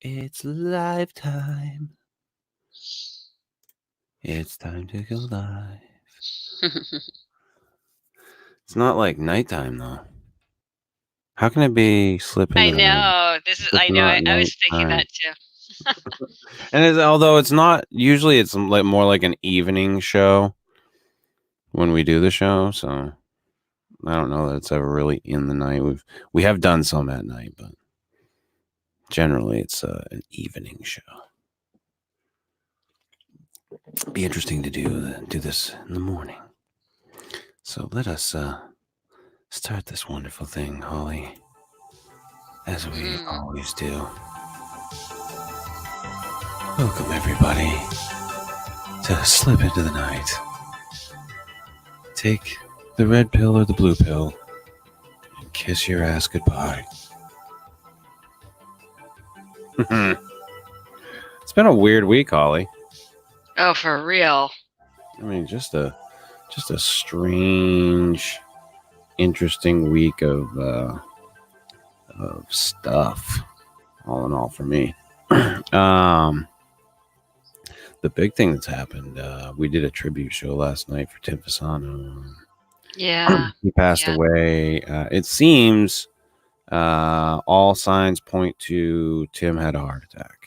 It's live time. It's time to go live. It's not like nighttime though. How can it be slip into I the night? know. I know. Not I was thinking nighttime. that too. And although it's not usually, it's like more like an evening show when we do the show. So I don't know that it's ever really in the night. We have done some at night, but generally it's an evening show. It'd be interesting to do this in the morning. So let us start this wonderful thing, Holly, as we always do. Welcome everybody to Slip Into the Night. Take the red pill or the blue pill and kiss your ass goodbye. It's been a weird week, Holly. Oh, for real. I mean, just a strange, interesting week of stuff. All in all, for me. The big thing that's happened, we did a tribute show last night for Tim Fasano. Yeah. He passed away. It seems all signs point to Tim had a heart attack.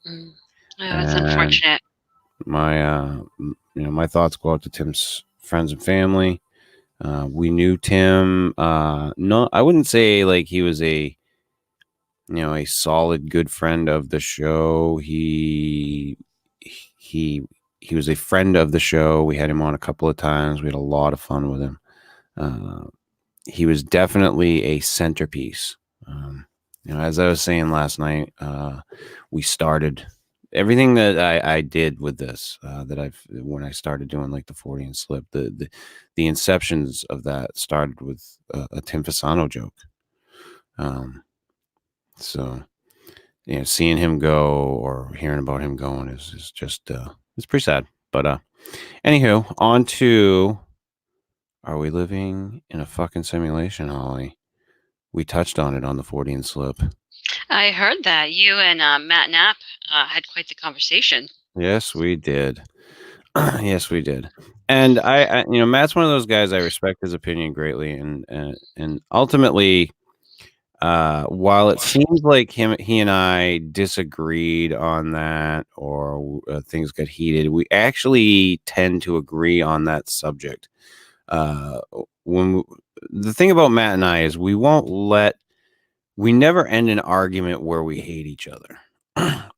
Oh, that's unfortunate. My thoughts go out to Tim's friends and family. We knew Tim. No, I wouldn't say like he was a solid good friend of the show. He was a friend of the show. We had him on a couple of times. We had a lot of fun with him. He was definitely a centerpiece. As I was saying last night, we started everything that I did with this. When I started doing like the Fortean Slip, the inceptions of that started with a Tim Fasano joke. So, seeing him go or hearing about him going is just it's pretty sad. But anywho, on to, are we living in a fucking simulation, Holly? We touched on it on the Fortean Slip. I heard that you and Matt Knapp had quite the conversation. Yes, we did. Yes, we did. And I Matt's one of those guys I respect his opinion greatly, and ultimately, while it seems like he and I disagreed on that, or things got heated, we actually tend to agree on that subject. The thing about Matt and I is we never end an argument where we hate each other,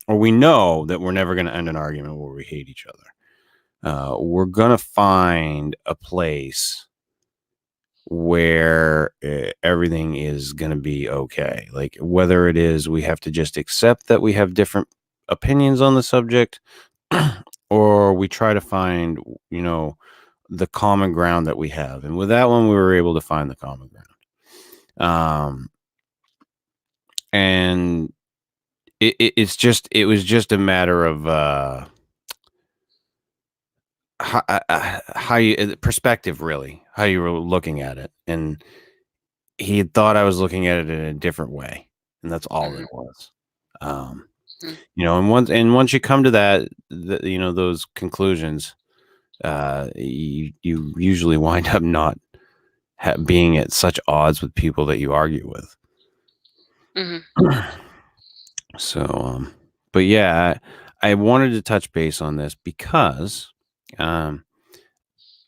or we know that we're never going to end an argument where we hate each other. We're going to find a place where everything is going to be okay. Like, whether it is we have to just accept that we have different opinions on the subject, or we try to find, the common ground that we have. And with that one, we were able to find the common ground. And it was just a matter of how you perspective, really, how you were looking at it. And he had thought I was looking at it in a different way, and that's all it was. And once you come to that, those conclusions, you usually wind up not being at such odds with people that you argue with. So, but yeah, I wanted to touch base on this because I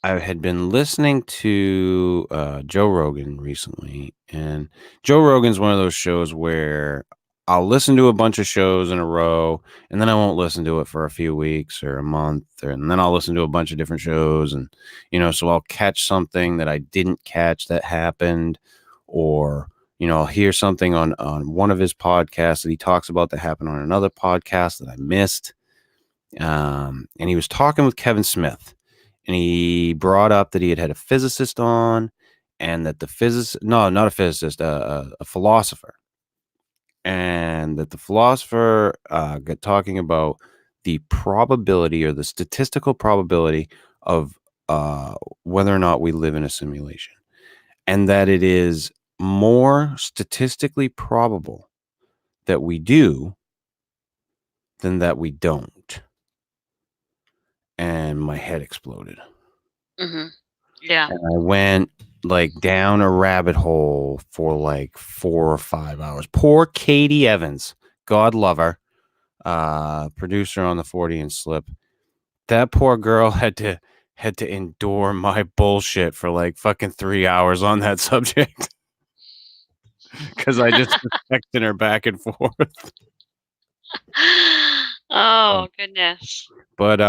had been listening to Joe Rogan recently, and Joe Rogan's one of those shows where I'll listen to a bunch of shows in a row, and then I won't listen to it for a few weeks or a month, and then I'll listen to a bunch of different shows, and so I'll catch something that I didn't catch that happened, or I'll hear something on one of his podcasts that he talks about that happened on another podcast that I missed. And he was talking with Kevin Smith, and he brought up that he had a physicist on, and that not a physicist, a philosopher, and that the philosopher got talking about the probability, or the statistical probability, of whether or not we live in a simulation, and that it is more statistically probable that we do than that we don't. And my head exploded. Mhm. Yeah. And I went like down a rabbit hole for like 4 or 5 hours. Poor Katie Evans, God love her, producer on the Fortean Slip. That poor girl had to endure my bullshit for like fucking 3 hours on that subject because I just was texting her back and forth. Oh, goodness. But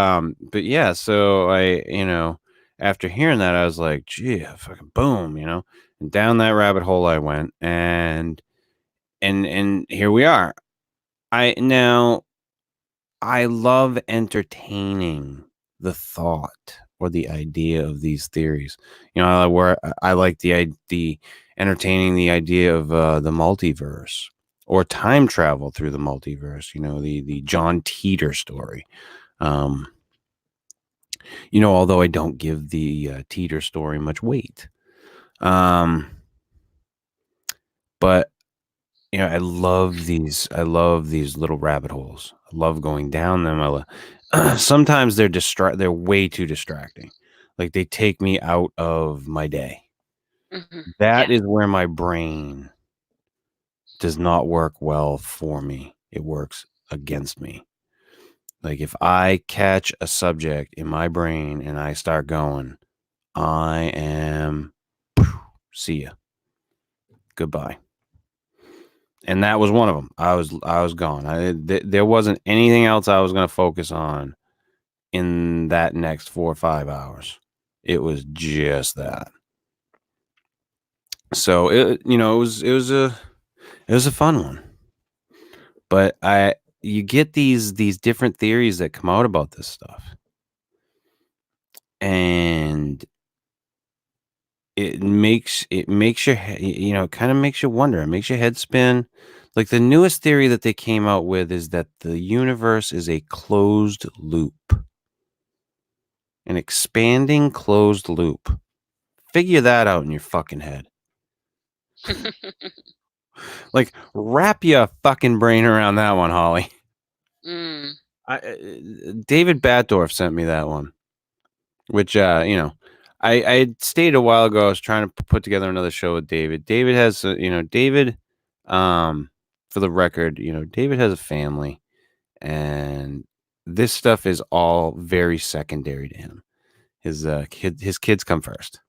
yeah, so after hearing that, I was like, gee, fucking boom, and down that rabbit hole I went, and here we are. I love entertaining the thought or the idea of these theories. Where I like the entertaining the idea of the multiverse or time travel through the multiverse. The John Teeter story. Um, although I don't give the Teeter story much weight. But I love these little rabbit holes. I love going down them. Sometimes they're way too distracting. Like they take me out of my day. Mhm. That Yeah. is where my brain does not work well for me. It works against me. Like if I catch a subject in my brain and I start going, I am see ya. Goodbye. And that was one of them. I was gone. There wasn't anything else I was going to focus on in that next 4 or 5 hours. It was just that. So it was a fun one. But you get these different theories that come out about this stuff. And it makes your head, it kind of makes you wonder. It makes your head spin. Like the newest theory that they came out with is that the universe is a closed loop, an expanding closed loop. Figure that out in your fucking head. Like wrap your fucking brain around that one, Holly. Mm. David Batdorf sent me that one, which I had stated a while ago. I was trying to put together another show with David. David has, um, for the record, David has a family, and this stuff is all very secondary to him. His kids come first,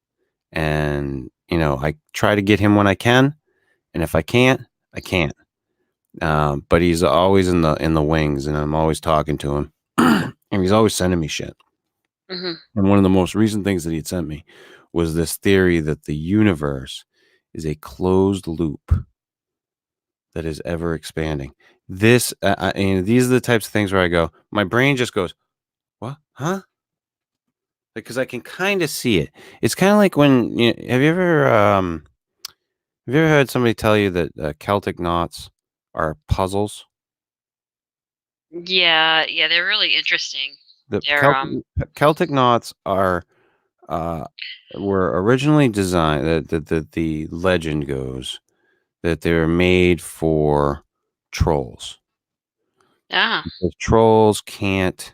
and I try to get him when I can, and if I can't, I can't. But he's always in the wings, and I'm always talking to him, and he's always sending me shit. Mhm. And one of the most recent things that he'd sent me was this theory that the universe is a closed loop that is ever expanding. These are the types of things where I go, my brain just goes, what? Huh? Because I can kind of see it. It's kind of like when have you ever heard somebody tell you that Celtic knots are puzzles? Yeah, yeah, they're really interesting. The They're, Celtic knots uh, were originally designed. The legend goes that they were made for trolls. ah, The trolls can't.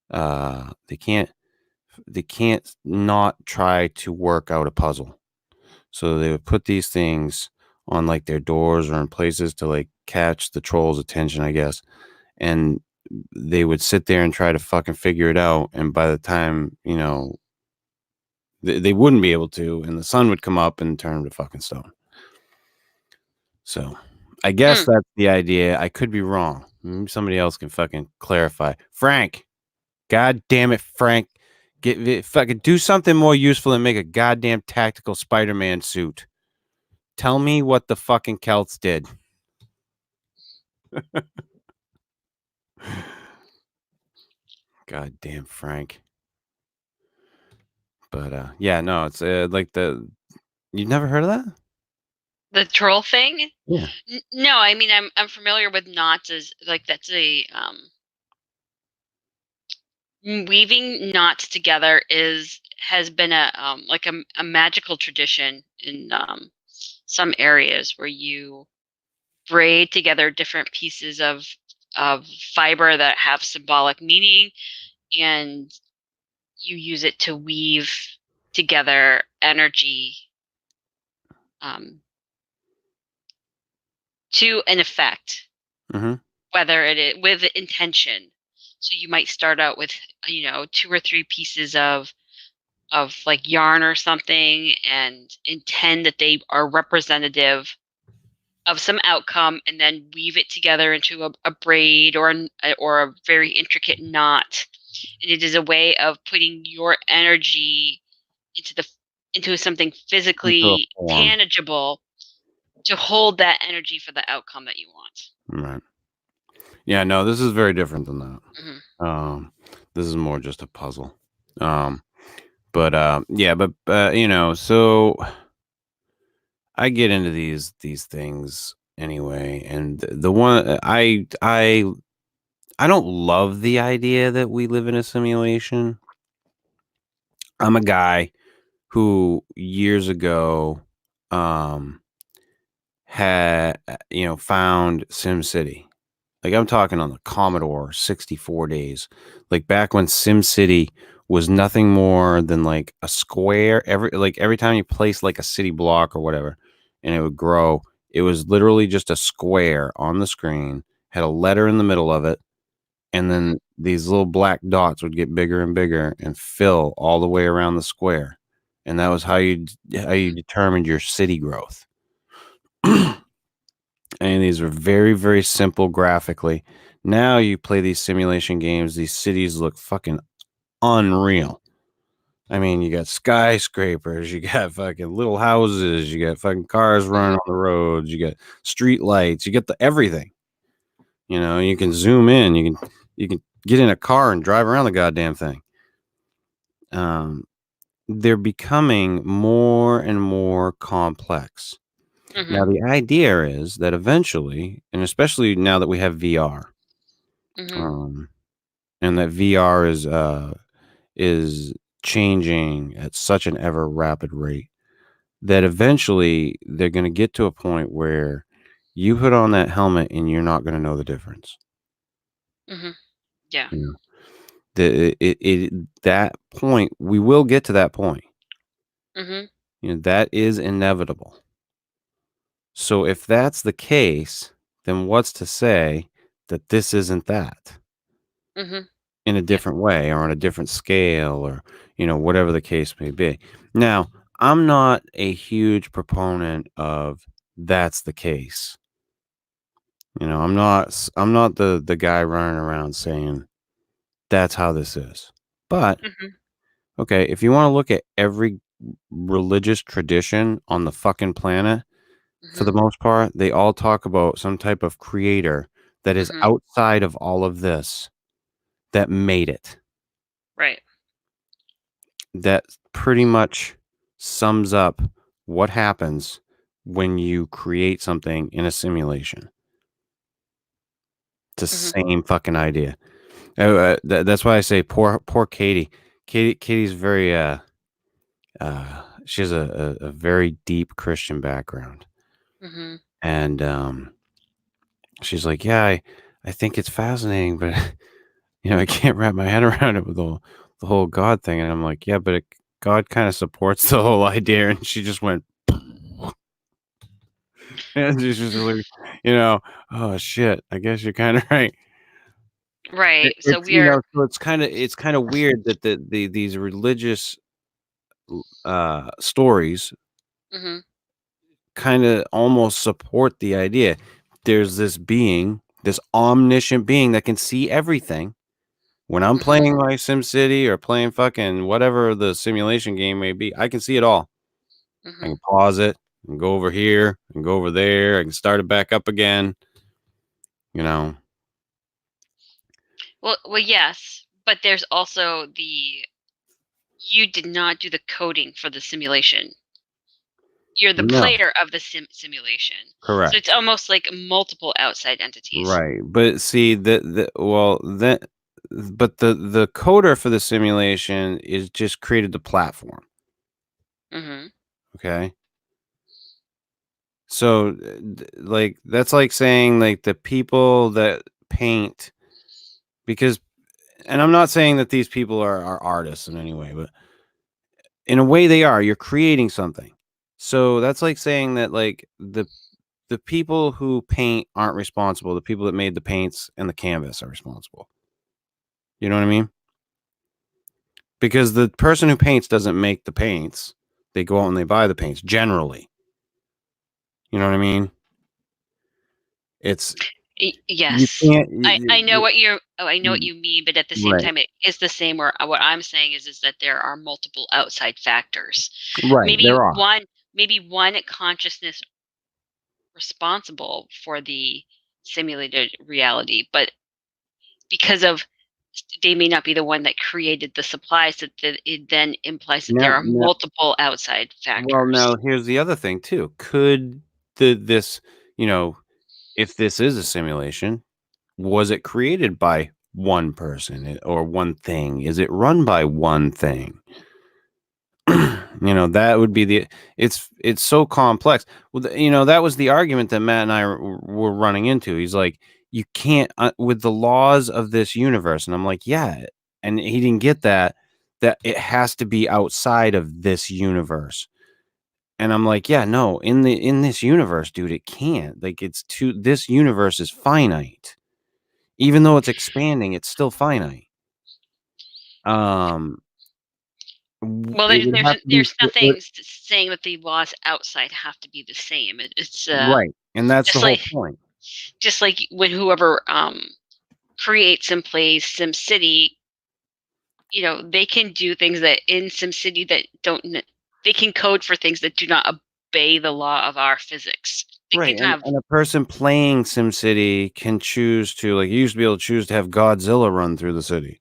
They can't not try to work out a puzzle. So they would put these things on like their doors or in places to like catch the trolls' attention, I guess. And they would sit there and try to fucking figure it out. And by the time, they wouldn't be able to, and the sun would come up and turn them to fucking stone. So I guess mm. that's the idea. I could be wrong. Maybe somebody else can fucking clarify. Frank, God damn it, Frank. Fucking do something more useful than make a goddamn tactical Spider-Man suit. Tell me what the fucking Celts did. God damn Frank. But yeah, no, it's like you've never heard of that? The troll thing? Yeah. No, I mean, I'm familiar with knots as like that's a weaving knots together is has been a like a magical tradition in some areas where you braid together different pieces of fiber that have symbolic meaning, and you use it to weave together energy, um, to an effect, Mhm. whether it is with intention. So you might start out with, 2 or 3 pieces of like yarn or something, and intend that they are representative of some outcome, and then weave it together into a braid or a very intricate knot. And it is a way of putting your energy into the into something Into a physically form. tangible to hold that energy for the outcome that you want. Right. Yeah, no, this is very different than that. Mhm. Um, this is more just a puzzle. Um, yeah, so I get into these things anyway, and the one I don't love the idea that we live in a simulation. I'm a guy who years ago um had found SimCity. Like, I'm talking on the Commodore 64 days. Like, back when SimCity was nothing more than, like, a square. Every time you place, like, a city block or whatever, and it would grow, it was literally just a square on the screen, had a letter in the middle of it, and Mhm. then these little black dots would get bigger and bigger and fill all the way around the square, and that was how you Mhm. determined your city growth. And these are very, very simple graphically. Now you play these simulation games, these cities look fucking unreal. I mean, you got skyscrapers, you got fucking little houses, you got fucking cars running Mhm. on the roads, you got street lights, you get the everything. You can zoom in, you can get in a car and drive around the goddamn thing. Um, they're becoming more and more complex. Now, Mhm. the idea is that eventually, and especially now that we have VR, Mhm. um, and that VR is changing at such an ever rapid rate, that eventually they're going to get to a point where you put on that helmet and you're not going to know the difference. Mhm. Yeah. You know, that point, we will get to that point. Mhm. That is inevitable. So if that's the case, then what's to say that this isn't that Mhm. in a Yep. different way or on a different scale, or whatever the case may be. Now, I'm not a huge proponent of that's the case. I'm not the guy running around saying that's how this is. But Mhm. okay, if you want to look at every religious tradition on the fucking planet, for the Mhm. most part, they all talk about some type of creator that is Mhm. outside of all of this, that made it. Right. That pretty much sums up what happens when you create something in a simulation. It's the Mhm. same fucking idea. That's why I say poor Katie. Katie's very she has a very deep Christian background, Mhm. and she's like, yeah, I think it's fascinating, but I can't wrap my head around it with the whole God thing. And I'm like, yeah, but God kind of supports the whole idea. And she just went, and she's just like, you know, oh shit, I guess you're kind of right. Right. So It's we're so it's kind of weird that these religious stories Mhm. kind of almost support the idea. There's this being, this omniscient being that can see everything. When I'm Mhm. playing my SimCity or playing fucking whatever the simulation game may be, I can see it all. I Mhm. can pause it and go over here and go over there. I can start it back up again. You know, Well, yes, but there's also the you did not do the coding for the simulation. You're the no, player of the simulation. So it's correct, almost like multiple outside entities. right. But see but the coder for the simulation is just created the platform. Mhm. Okay, So, like, that's like saying, like, the people that paint because and I'm not saying that these people are artists in any way, but in a way they are. You're creating something. So, that's like saying that, like, the people who paint aren't responsible. The people that made the paints and the canvas are responsible. You know what I mean? Because the person who paints doesn't make the paints. They go out and they buy the paints generally. You know what I mean? It's you Yes. can't I know what you're I know what you mean, but at the same right. time, it is the same or what I'm saying is that there are multiple outside factors. Right, Maybe there are. one consciousness responsible for the simulated reality, but because of they may not be the one that created the supplies that it then implies that Now there are now multiple outside well, factors. now here's the other thing too. Could this, you know, if this is a simulation, was it created by one person or one thing? Is it run by one thing? That would be it's so complex. Well, that was the argument that Matt and I were running into. He's like, you can't with the laws of this universe, and I'm like, yeah, and he didn't get that it has to be outside of this universe. And I'm like, yeah, no, in this universe, dude, it can't. Like this universe is finite. Even though it's expanding, it's still finite. Um Well, it would have to be there's nothing saying that the laws outside have to be the same. It's right. And that's the just whole like point. when whoever creates and plays SimCity, they can do things that in SimCity that don't. They can code for things that do not obey the law of our physics. They Right, can have. and a person playing SimCity can choose to like, you used to be able to choose to have Godzilla run through the city,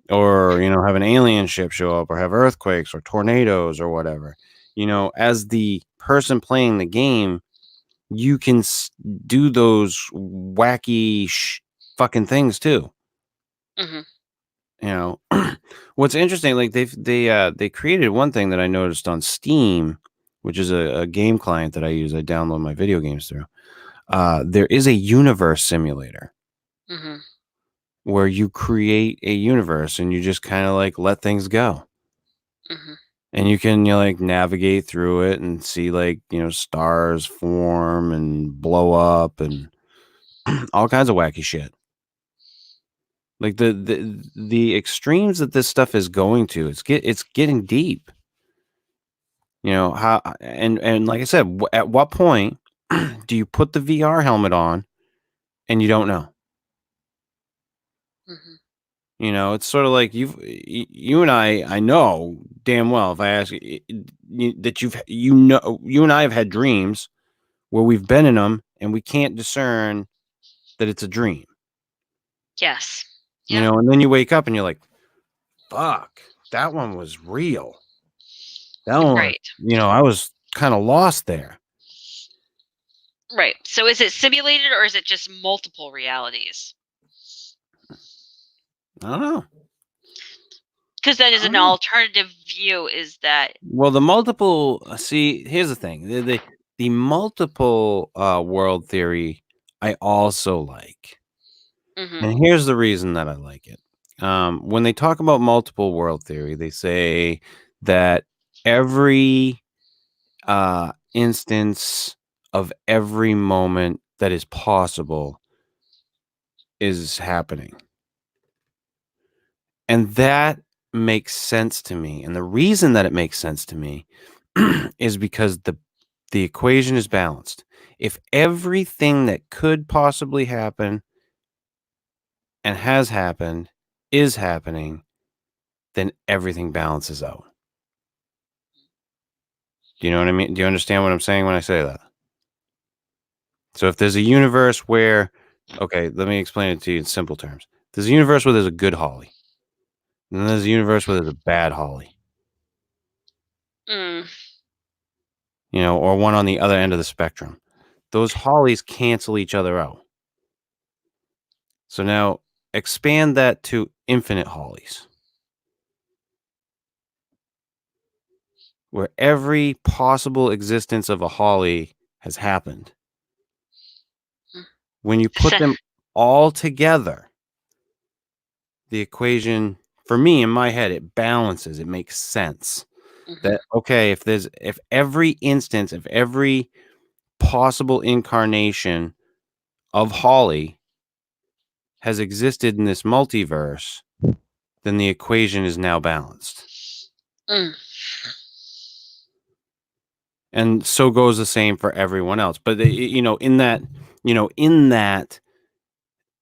or, have an alien ship show up, or have earthquakes or tornadoes or whatever. As the person playing the game, you can do those wacky fucking things too. Mhm, You know, what's interesting, like they created one thing that I noticed on Steam, which is a game client that I use. I download my video games through. There is a universe simulator mhm, where you create a universe and you just kind of like let things go. mhm. And you can like navigate through it and see like, stars form and blow up and all kinds of wacky shit. Like the extremes that this stuff is going to, it's getting deep. How and like I said, at what point do you put the VR helmet on and you don't know? Mhm. It's sort of like you and I know damn well if I ask that you and I have had dreams where we've been in them and we can't discern that it's a dream, Yes. Yep. and then you wake up and you're like, fuck, that one was real. That one was, Right. I was kind of lost there. Right. So is it simulated or is it just multiple realities? I don't know. Because that I is an don't know. alternative view is that. Well, the multiple see, here's the thing. The multiple world theory I also like. Mhm, And here's the reason that I like it. When they talk about multiple world theory, they say that every instance of every moment that is possible is happening. And that makes sense to me. And the reason that it makes sense to me is because the equation is balanced. If everything that could possibly happen and has happened is happening, then everything balances out. Do you know what I mean? Do you understand what I'm saying when I say that? So if there's a universe where, okay, let me explain it to you in simple terms. There's a universe where there's a good Holly, and then there's a universe where there's a bad Holly, mm, or one on the other end of the spectrum. Those Hollies cancel each other out. So now expand that to infinite Hollies, where every possible existence of a Holly has happened. When you put them all together, the equation, for me, in my head, it balances. It makes sense. That, okay, if every instance, if every possible incarnation of Holly has existed in this multiverse, then the equation is now balanced. And so goes the same for everyone else. But in that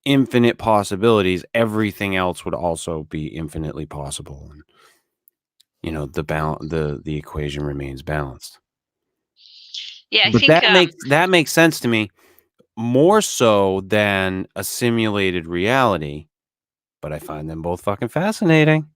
infinite possibilities, everything else would also be infinitely possible. And the equation remains balanced. Yeah, I But think that makes sense to me, more so than a simulated reality. But I find them both fucking fascinating.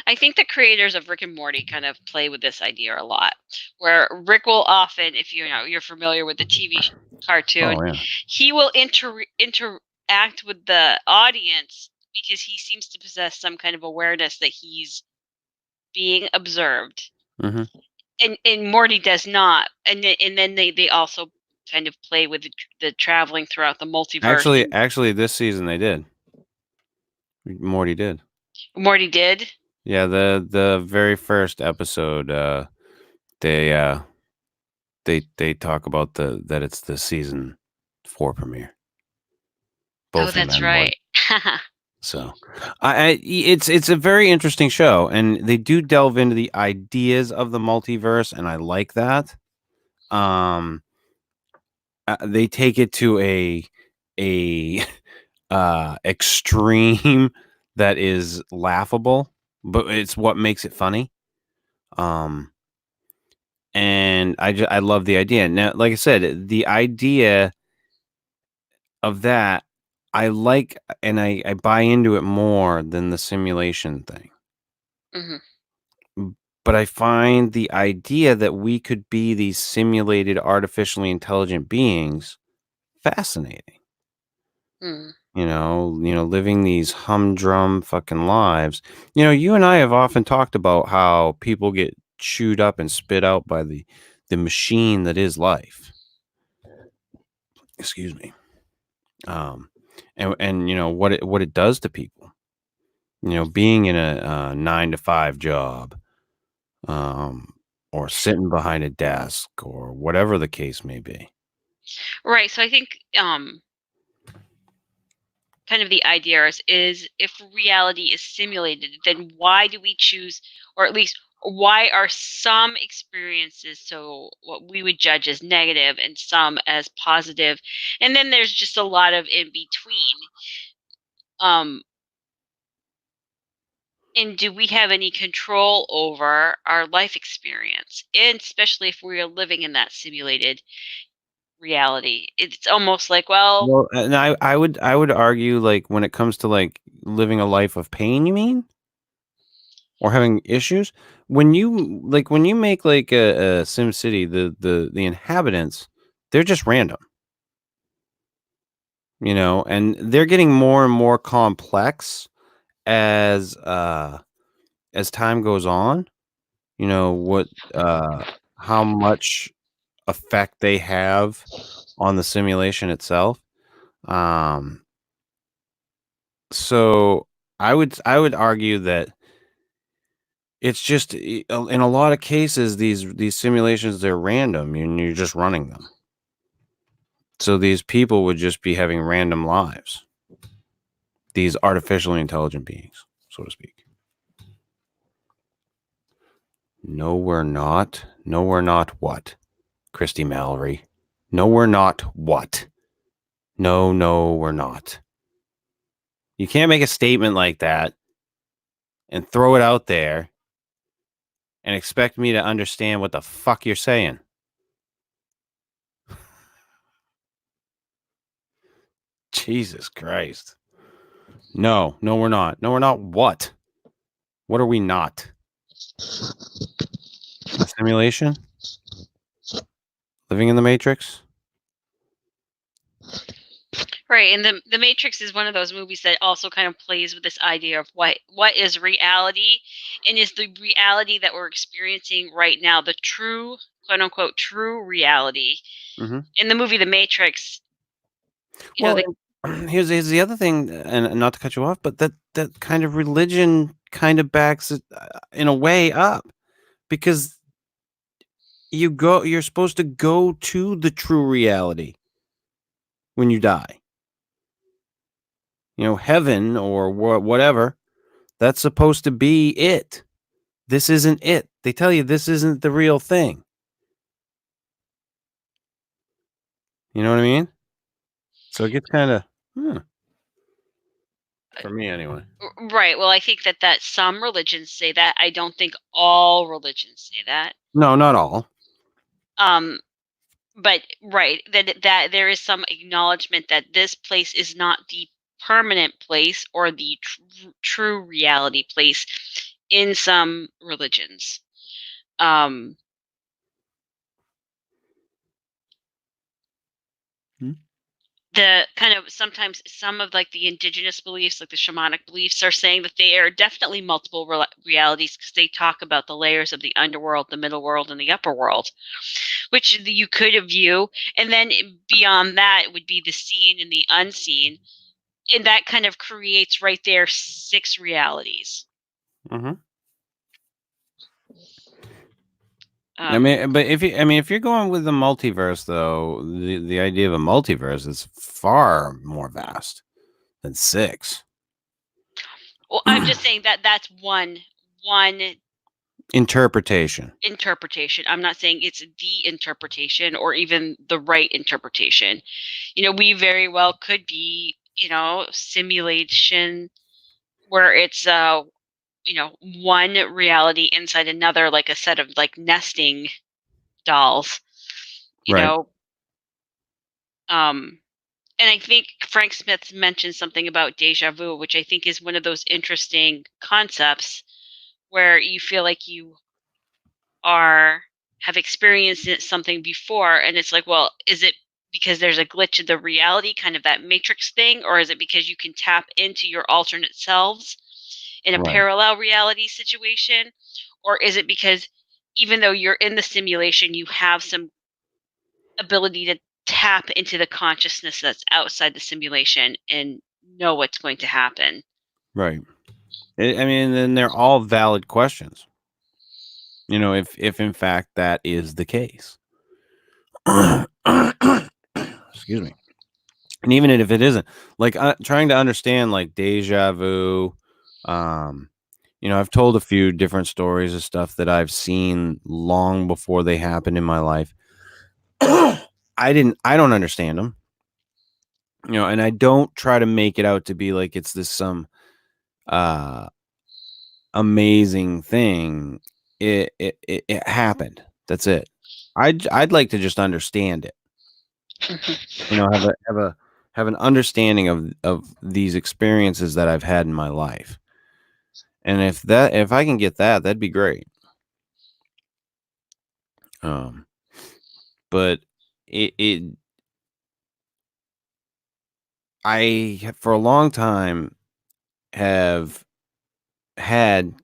I think the creators of Rick and Morty kind of play with this idea a lot, where Rick will often, if you're familiar with the TV cartoon, Oh yeah. he will interact with the audience because he seems to possess some kind of awareness that he's being observed, Mm-hmm. and Morty does not. And then they also kind of play with the traveling throughout the multiverse. Actually, this season they did. Morty did. Morty did. Yeah, the very first episode, they they talk about that it's the season 4 premiere. Oh, Both of them that's and Morty. right. So, it's a very interesting show, and they do delve into the ideas of the multiverse, and I like that. They take it to a extreme that is laughable, but it's what makes it funny. And I love the idea. Now, like I said, the idea of that I like, and I buy into it more than the simulation thing. But I find the idea that we could be these simulated artificially intelligent beings fascinating. Living these humdrum fucking lives. You and I have often talked about how people get chewed up and spit out by the machine that is life. Excuse me. And what it does to people. Being in a 9-to-5 job, or sitting behind a desk, or whatever the case may be. Right. So I think kind of the idea is if reality is simulated, then why do we choose, or at least why are some experiences so what we would judge as negative and some as positive, and then there's just a lot of in between. And do we have any control over our life experience, and especially if we are living in that simulated reality? It's almost like, well, Well, and I would argue, like, when it comes to, like, living a life of pain, you mean? Or having issues? When you make, like, a Sim City, the inhabitants, they're just random, and they're getting more and more complex as time goes on. What how much effect they have on the simulation itself. Um So I would argue that it's just, in a lot of cases, these simulations, they're random and you're just running them. So these people would just be having random lives. These artificially intelligent beings, so to speak. No, we're not. No, we're not what? Christy Mallory. No, we're not what? No, we're not. You can't make a statement like that and throw it out there and expect me to understand what the fuck you're saying. Jesus Christ. No, we're not. No, we're not what? What are we not? A simulation? Living in the Matrix? right. And the Matrix is one of those movies that also kind of plays with this idea of what is reality, and is the reality that we're experiencing right now the true quote unquote true reality. Mm-hmm. In the movie The Matrix, Well, the here's the other thing, and not to cut you off, but that kind of religion kind of backs it in a way up, because you're supposed to go to the true reality when you die. Heaven or whatever, that's supposed to be it. This isn't it. They tell you this isn't the real thing. You know what I mean? So it gets kind of, for me anyway. right. Well, I think that some religions say that. I don't think all religions say that. No, not all. Um, but right, that there is some acknowledgement that this place is not the permanent place or the true reality place in some religions. Um, Hmm? the kind of sometimes some of like the indigenous beliefs, like the shamanic beliefs, are saying that they are definitely multiple realities because they talk about the layers of the underworld, the middle world, and the upper world, which you could view. And then beyond that would be the seen and the unseen. And that kind of creates right there 6 realities. Mm-hmm. I Um, mean, but if you're going with the multiverse, though, the idea of a multiverse is far more vast than 6. well, I'm just saying that that's one Interpretation. interpretation. I'm not saying it's the interpretation or even the right interpretation. We very well could be, simulation where it's one reality inside another, like a set of like nesting dolls, you Right. know. And I think Frank Smith mentioned something about deja vu, which I think is one of those interesting concepts where you feel like you are have experienced something before, and it's like, well, is it because there's a glitch in the reality, kind of that matrix thing, or is it because you can tap into your alternate selves in a Right. parallel reality situation, or is it because even though you're in the simulation you have some ability to tap into the consciousness that's outside the simulation and know what's going to happen? Right. I mean, then they're all valid questions. If in fact that is the case. Excuse me. And even if it isn't, like, trying to understand, like, deja vu. um I've told a few different stories of stuff that I've seen long before they happened in my life. I don't understand them, and I don't try to make it out to be like it's this some uh amazing thing. It happened. That's it. I'd like to just understand it. Have an understanding of these experiences that I've had in my life. And if I can get that, that'd be great. Um, but it I for a long time have had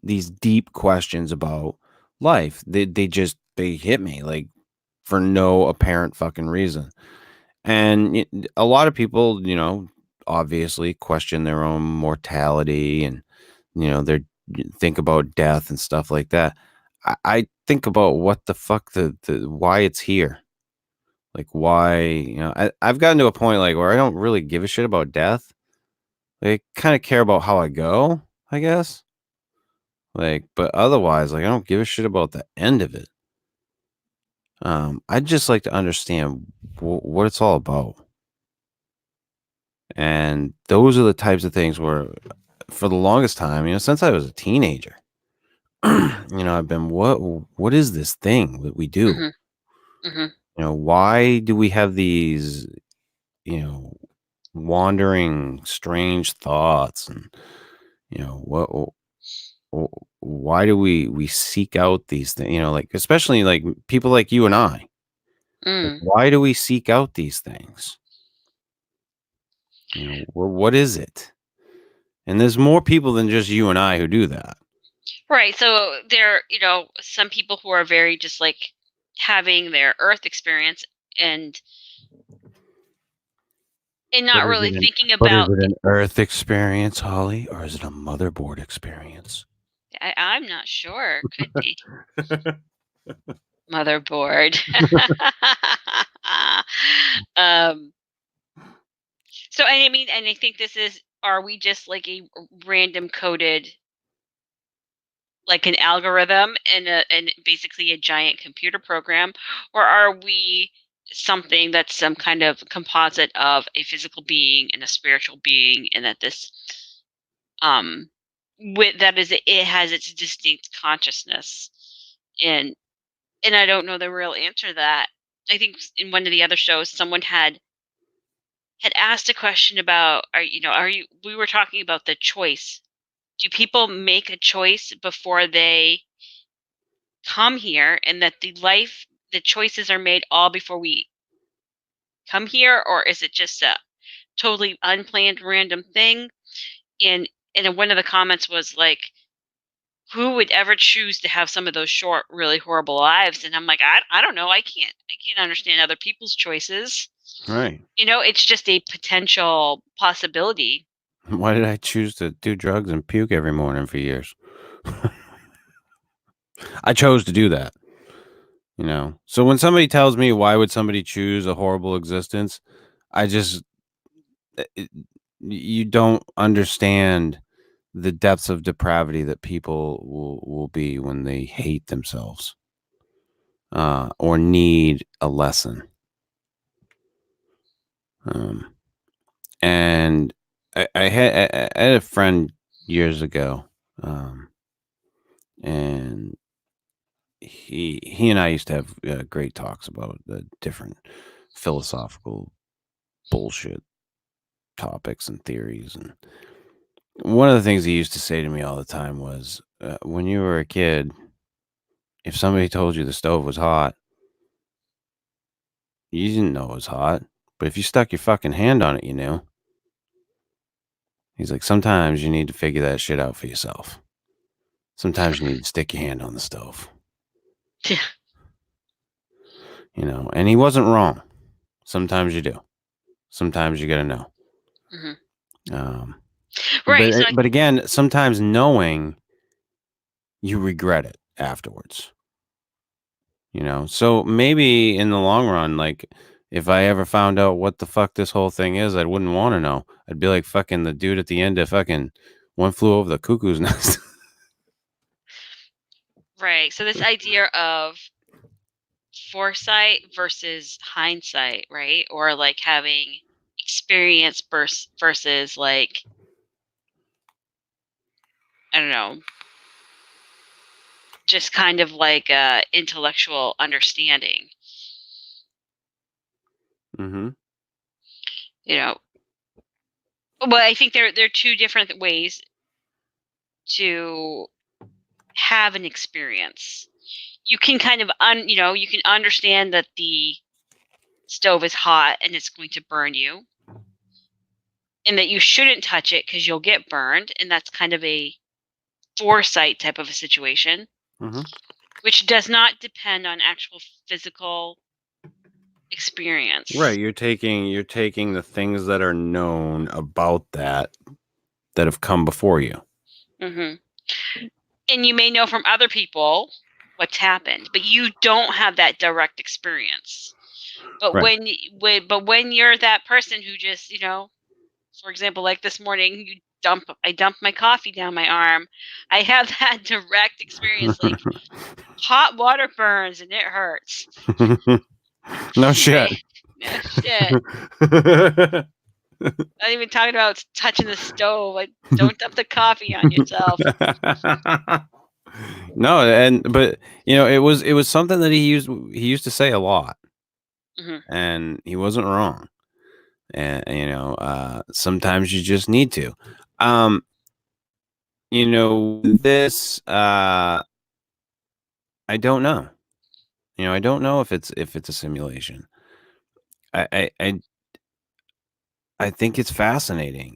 these deep questions about life. They hit me like for no apparent fucking reason. And a lot of people, obviously question their own mortality, and they think about death and stuff like that. I think about what the fuck the why it's here. Like, why, I've gotten to a point like where I don't really give a shit about death. Like, I kind of care about how I go, I guess. Like, but otherwise, like, I don't give a shit about the end of it. I'd just like to understand what it's all about. And those are the types of things where, for the longest time, since I was a teenager, I've been, what is this thing that we do? Hmm. Hmm. Why do we have these, you know, wandering, strange thoughts? And, what, why do we seek out these things? Like, especially like people like you and I, like, Mm. why do we seek out these things? What is it? And there's more people than just you and I who do that. Right. So there, some people who are very just like having their Earth experience and But not is really it an thinking but is about it an Earth experience, Holly, or is it a motherboard experience? I'm not sure. Could be motherboard. um, so I mean, and I think this is, are we just like a random coded, like an algorithm and basically a giant computer program, or are we something that's some kind of composite of a physical being and a spiritual being, and that this um with that is, it has its distinct consciousness, and I don't know the real answer to that. I think in one of the other shows someone had asked a question about, are you, we were talking about the choice. Do people make a choice before they come here, and that the choices are made all before we come here, or is it just a totally unplanned random thing? And then one of the comments was like, who would ever choose to have some of those short, really horrible lives? And I'm like, I don't know. I can't understand other people's choices. Right. It's just a potential possibility. Why did I choose to do drugs and puke every morning for years? I chose to do that, you know? So when somebody tells me why would somebody choose a horrible existence, I just you don't understand the depths of depravity that people will be when they hate themselves or need a lesson. Um, and I had a friend years ago, and he and I used to have great talks about the different philosophical bullshit topics and theories. And one of the things he used to say to me all the time was, when you were a kid, if somebody told you the stove was hot, you didn't know it was hot. But if you stuck your fucking hand on it, you knew. He's like, sometimes you need to figure that shit out for yourself. Sometimes you need to stick your hand on the stove, and he wasn't wrong. Sometimes you do. Sometimes you got to know. Um, Right. So but again, sometimes knowing, you regret it afterwards. So maybe in the long run, like if I ever found out what the fuck this whole thing is, I wouldn't want to know. I'd be like fucking the dude at the end of fucking One Flew Over the Cuckoo's Nest. right. So this idea of foresight versus hindsight, right? Or like having experience versus like, I don't know, just kind of like intellectual understanding. Mm-hmm. But I think there are two different ways to have an experience. You can kind of you can understand that the stove is hot and it's going to burn you, and that you shouldn't touch it because you'll get burned, and that's kind of a foresight type of a situation, Mm-hmm. which does not depend on actual physical experience. Right. You're taking the things that are known about that have come before you. Hmm. And you may know from other people what's happened, but you don't have that direct experience. But Right. when you're that person who just, for example, like this morning, I dumped my coffee down my arm. I have that direct experience, like hot water burns and it hurts. No shit. No shit. Not even talking about touching the stove. Like, don't dump the coffee on yourself. No, but it was something that he used to say a lot, Hmm. and he wasn't wrong. And sometimes you just need to. This I don't know. I don't know if it's a simulation. I I I, I think it's fascinating.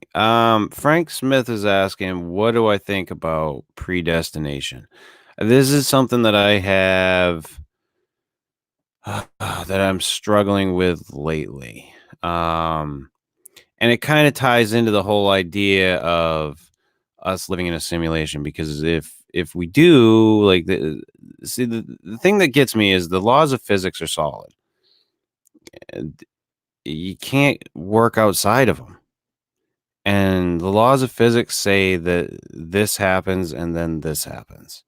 Frank Smith is asking, what do I think about predestination? This is something that I have that I'm struggling with lately. And it kind of ties into the whole idea of us living in a simulation, because if we do, like, the thing that gets me is the laws of physics are solid, and you can't work outside of them. And the laws of physics say that this happens and then this happens.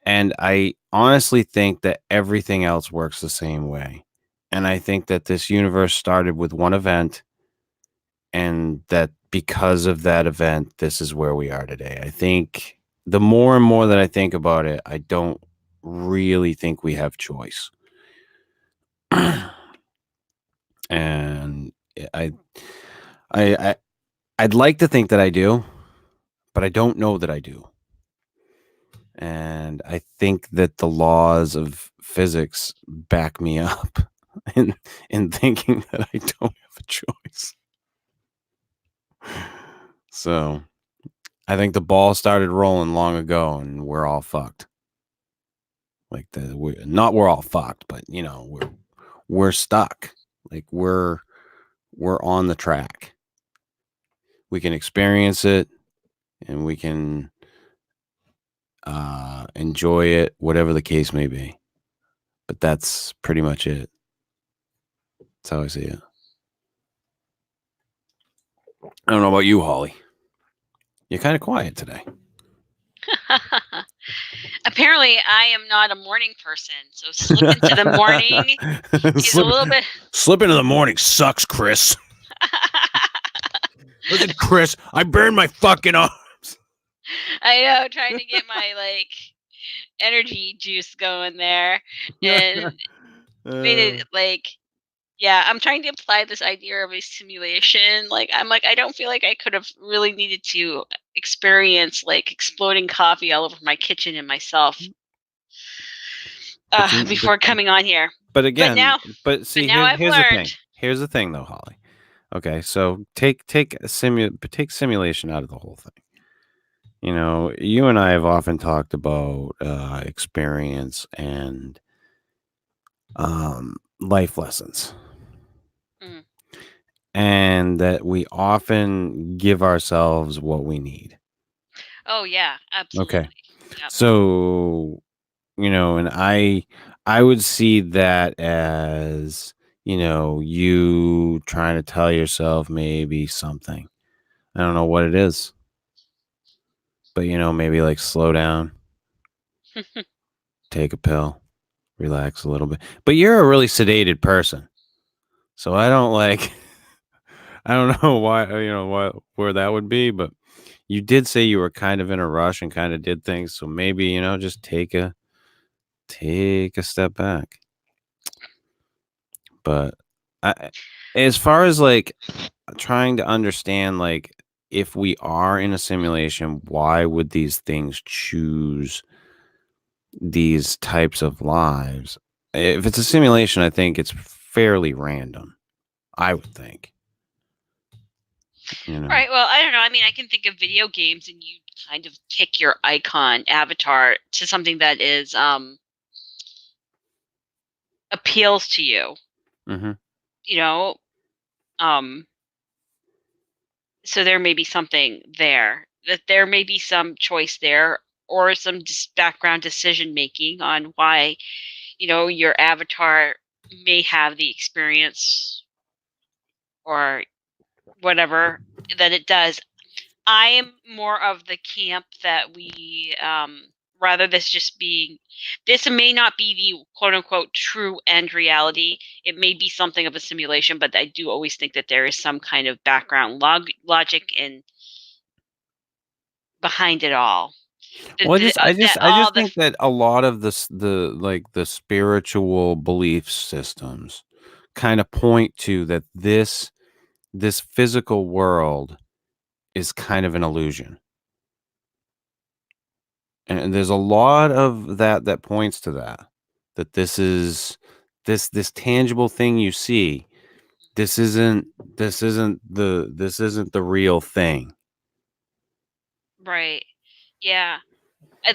And I honestly think that everything else works the same way. And I think that this universe started with one event, and that because of that event, this is where we are today. I think the more and more that I think about it, I don't really think we have choice. And I, I, I'd like to think that I do, but I don't know that I do. And I think that the laws of physics back me up in thinking that I don't have a choice. So I think the ball started rolling long ago, and we're all fucked. Like, we're all fucked, but we're stuck. Like, we're on the track. We can experience it, and we can enjoy it, whatever the case may be. But that's pretty much it. That's how I see it. I don't know about you, Holly. You're kind of quiet today. Apparently, I am not a morning person, so slip into the morning is a little bit. Slip into the morning sucks, Chris. Listen, Chris, I burned my fucking arms. I know, trying to get my energy juice going there, and made it yeah, I'm trying to apply this idea of a simulation. I don't feel like I could have really needed to experience exploding coffee all over my kitchen and myself before coming on here. But again, see, I've here's learned. the thing. Here's the thing, though, Holly. Okay, so take simulation out of the whole thing. You and I have often talked about experience and life lessons. Mm. And that we often give ourselves what we need. Oh yeah, absolutely. Okay. Yep. So, and I would see that as, you trying to tell yourself maybe something. I don't know what it is. But, maybe like slow down, take a pill, relax a little bit. But you're a really sedated person. So I don't I don't know why, where that would be, but you did say you were kind of in a rush and kind of did things. So maybe, just take a step back. But as far as trying to understand, if we are in a simulation, why would these things choose these types of lives? If it's a simulation, I think it's fairly random, I would think. Right. Well, I don't know. I mean, I can think of video games, and you kind of pick your icon avatar to something that is appeals to you. Mm-hmm. So there may be something there, that there may be some choice there, or some background decision making on why your avatar may have the experience or whatever that it does. I am more of the camp that we rather this may not be the quote unquote true end reality. It may be something of a simulation, but I do always think that there is some kind of background logic and behind it all. Well, I just think that a lot of the spiritual belief systems kind of point to that this physical world is kind of an illusion. And there's a lot of that points to that this is this tangible thing you see. This isn't the real thing. Right. Yeah.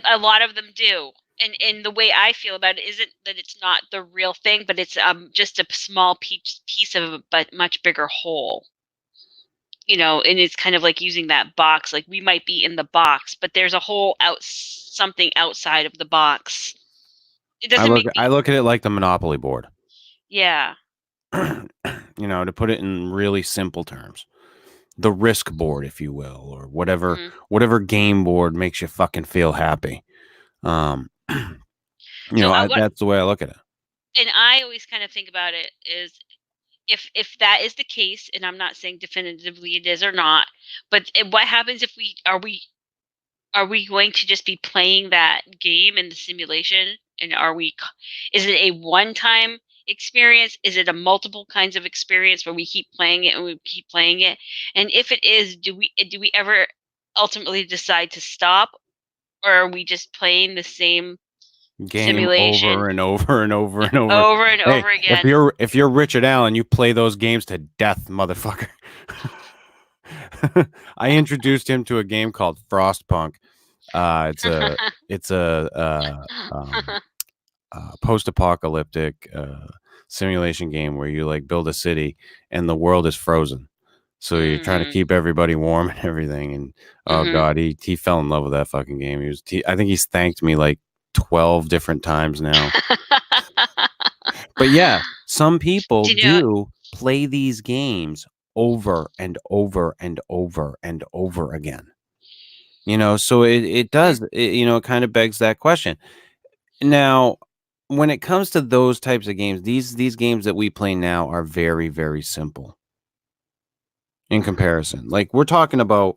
A lot of them do. And the way I feel about it isn't that it's not the real thing, but it's just a small piece of a but much bigger whole. And it's kind of like using that box. Like we might be in the box, but there's a whole something outside of the box. It I doesn't look make I me. look at it like the Monopoly board. Yeah. To put it in really simple terms. The risk board, if you will, or whatever Hmm. whatever game board makes you fucking feel happy. Um, So what? that's the way I look at it. And I always kind of think about it is if that is the case, and I'm not saying definitively it is or not, but what happens if are we going to just be playing that game in the simulation? And is it a one-time experience? Is it a multiple kinds of experience where we keep playing it and we keep playing it? And if it is, do we ever ultimately decide to stop, or are we just playing the same Game simulation over and over and over and over. over and Hey, over if again? you're Richard Allen, you play those games to death, motherfucker. I introduced him to a game called Frostpunk. It's a post-apocalyptic simulation game where you like build a city and the world is frozen. So you're trying to Mm, keep everybody warm and everything. And oh mhm. god, he fell in love with that fucking game. I think he's thanked me like 12 different times now. But yeah, some people Do you know? do play these games over and over and over and over again. So it Mhm, does, it kind of begs that question. Now, when it comes to those types of games, these games that we play now are very, very simple in mhm, comparison. Like we're talking about,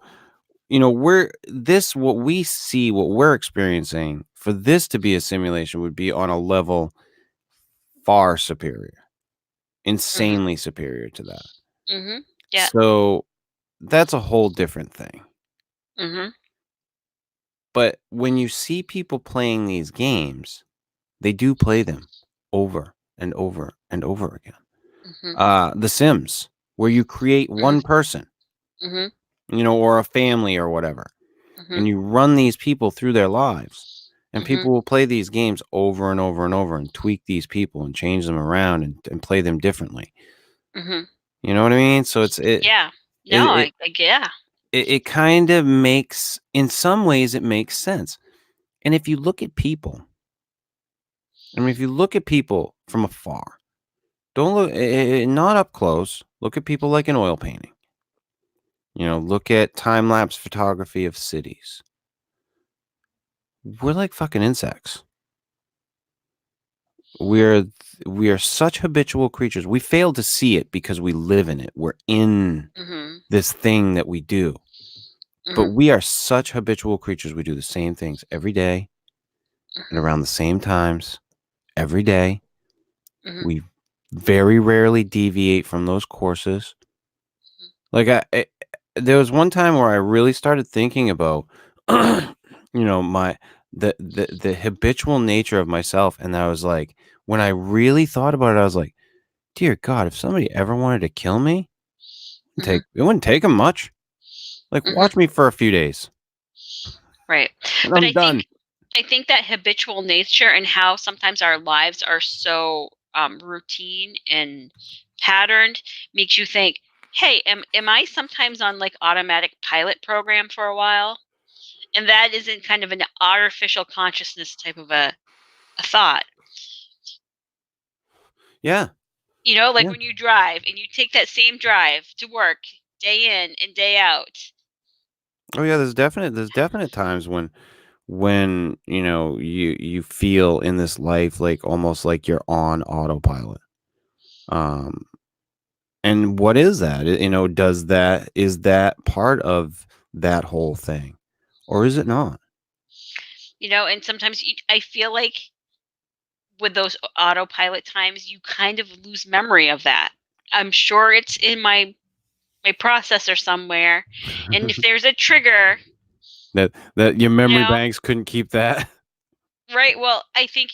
what we see, what we're experiencing, for this to be a simulation would be on a level far superior, mhm, insanely superior to that. mhm. Yeah. So that's a whole different thing. Mhm, But when you see people playing these games, they do play them over and over and over again. mhm, The Sims, where you create mhm, one person, mhm, or a family or whatever, mhm, and you run these people through their lives. And mhm, people will play these games over and over and over and tweak these people and change them around and play them differently. mhm. You know what I mean? So Yeah. it No, it yeah. it kind of makes, in some ways, it makes sense. And if you look at people, if you look at people from afar, don't look, not up close. Look at people like an oil painting. Look at time lapse photography of cities. We're like fucking insects. Mhm, We are such habitual creatures. We fail to see it because we live in it. We're in mhm, this thing that we do. But mhm, we are such habitual creatures. We do the same things every day and mhm, around the same times every day. mhm, We very rarely deviate from those courses. Like there was one time where I really started thinking about, my the habitual nature of myself, and I was like, when I really thought about it, I was like, dear God, if somebody ever wanted to kill me, mhm, it wouldn't take them much. Like, mhm. watch me for a few days, Right. and But I'm done. I think that habitual nature and how sometimes our lives are so routine and patterned makes you think, hey, am I sometimes on like automatic pilot program for a while? And that isn't kind of an artificial consciousness type of a thought. Yeah, Like yeah. when you drive and you take that same drive to work day in and day out. Oh yeah, there's definite times when you feel in this life like almost like you're on autopilot. Um, and what is that? Is that part of that whole thing, or is it not? And sometimes I feel like with those autopilot times, you kind of lose memory of that. I'm sure it's in my processor somewhere, and if there's a trigger, That your you memory know, banks couldn't keep that. right? Well, I think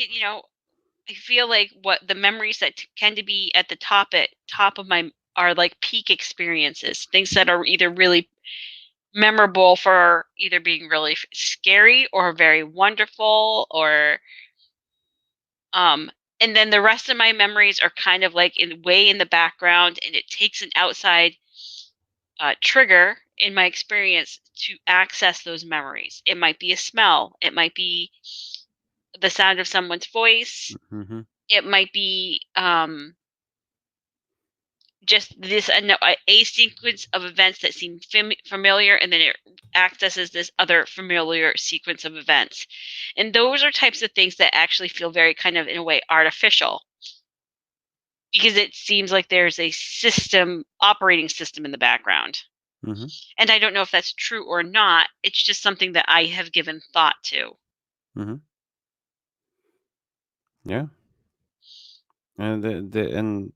I feel like what the memories that tend to be at the top of my are like peak experiences, things that are either really memorable for either being really scary or very wonderful, or um and then the rest of my memories are kind of like way in the background, and it takes an outside trigger in my experience to access those memories. It might be a smell, it might be the sound of someone's voice, Mm-hmm. it might be just this a sequence of events that seem familiar, and then it accesses this other familiar sequence of events. And those are types of things that actually feel very kind of, in a way, artificial, because it seems like there's a operating system in the background. Mm-hmm. And I don't know if that's true or not. It's just something that I have given thought to. Mm-hmm. Yeah. And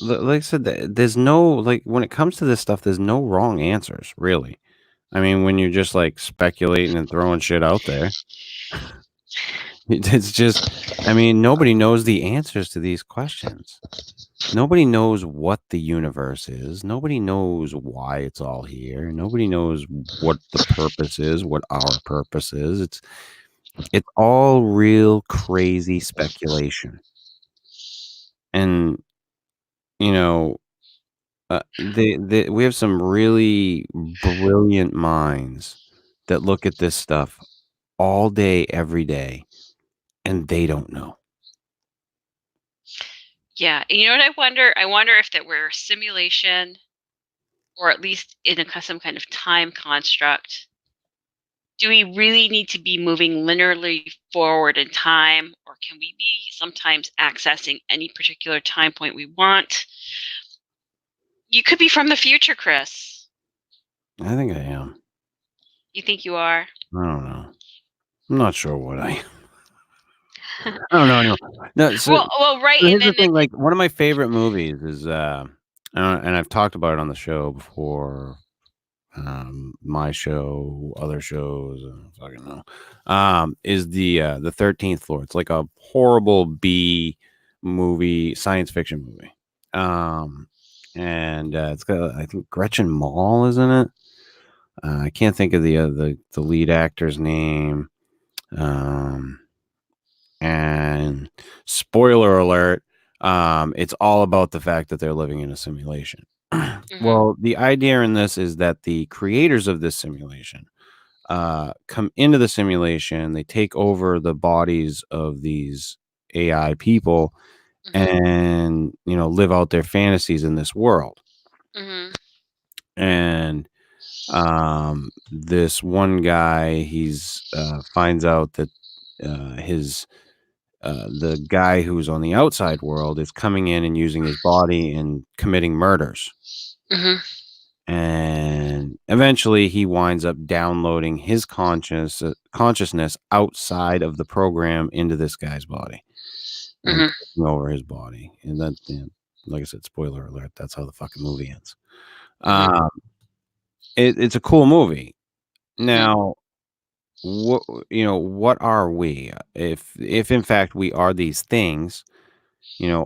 like I said, there's no, like, when it comes to this stuff, there's no wrong answers, really. I mean, when you're just like speculating and throwing shit out there, it's just, I mean, nobody knows the answers to these questions. Nobody knows what the universe is. Nobody knows why it's all here. Nobody knows what the purpose is, what our purpose is. It's all real crazy speculation. And you know, we have some really brilliant minds that look at this stuff all day, every day, and they don't know. Yeah, and you know what I wonder? I wonder if that we're a simulation, or at least in some kind of time construct. Do we really need to be moving linearly forward in time, or can we be sometimes accessing any particular time point we want? You could be from the future, Chris. I think I am. You think you are? I don't know. I'm not sure what I am. I don't know anymore. No, Well, right, so and here's the then thing, like, one of my favorite movies is, and I've talked about it on the show before, my show, other shows, I don't fucking know, is the 13th Floor. It's like a horrible B movie, science fiction movie. Um, and it's got, I think, Gretchen Mol is in it. I can't think of the lead actor's name. Um, and spoiler alert, it's all about the fact that they're living in a simulation. mhm, Well, the idea in this is that the creators of this simulation come into the simulation, they take over the bodies of these AI people, mhm, and live out their fantasies in this world. mhm, And this one guy, he's finds out that his the guy who's on the outside world is coming in and using his body and committing murders. mhm, And eventually he winds up downloading his consciousness outside of the program into this guy's body and mhm, taking over his body. And then, like I said, spoiler alert, that's how the fucking movie ends. mhm, Um, it's a cool movie. mhm. Now, what are we? If in fact we are these things,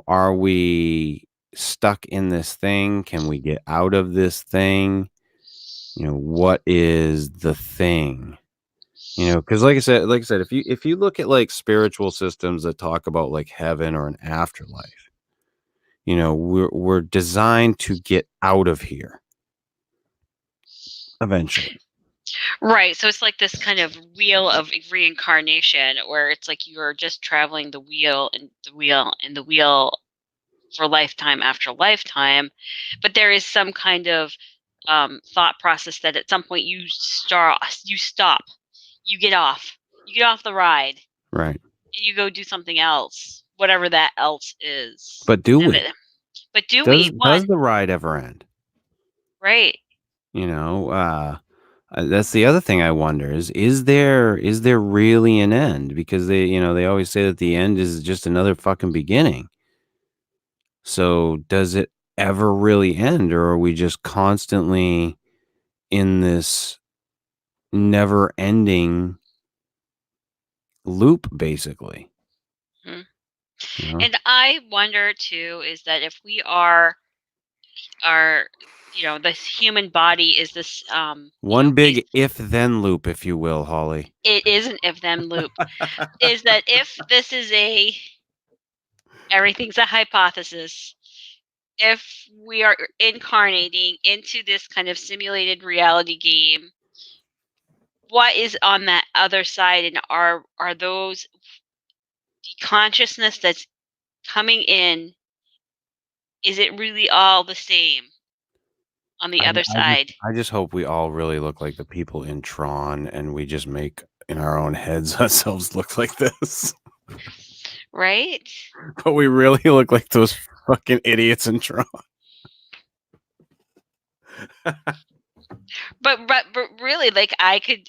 are we stuck in this thing? Can we get out of this thing? What is the thing? Because like I said, if you look at like spiritual systems that talk about like heaven or an afterlife, we're designed to get out of here eventually. Right, so it's like this kind of wheel of reincarnation, where it's like you're just traveling the wheel and the wheel and the wheel for lifetime after lifetime, but there is some kind of thought process that at some point you stop, you get off the ride, Right. and you go do something else, whatever that else is. But do And we? but do Does we? does One, the ride ever end? right? You know, that's the other thing I wonder is there really an end? Because they always say that the end is just another fucking beginning. So does it ever really end, or are we just constantly in this never ending loop, basically? Mhm. You know? And I wonder too is that if we are this human body is this, One big if-then loop, if you will, Holly. it is an if-then loop. Is that if this is everything's a hypothesis, if we are incarnating into this kind of simulated reality game, what is on that other side, and are those the consciousness that's coming in, is it really all the same on the I other I just side? I just hope we all really look like the people in Tron, and we just make in our own heads ourselves look like this. Right? But we really look like those fucking idiots in Tron. But really, like, I could,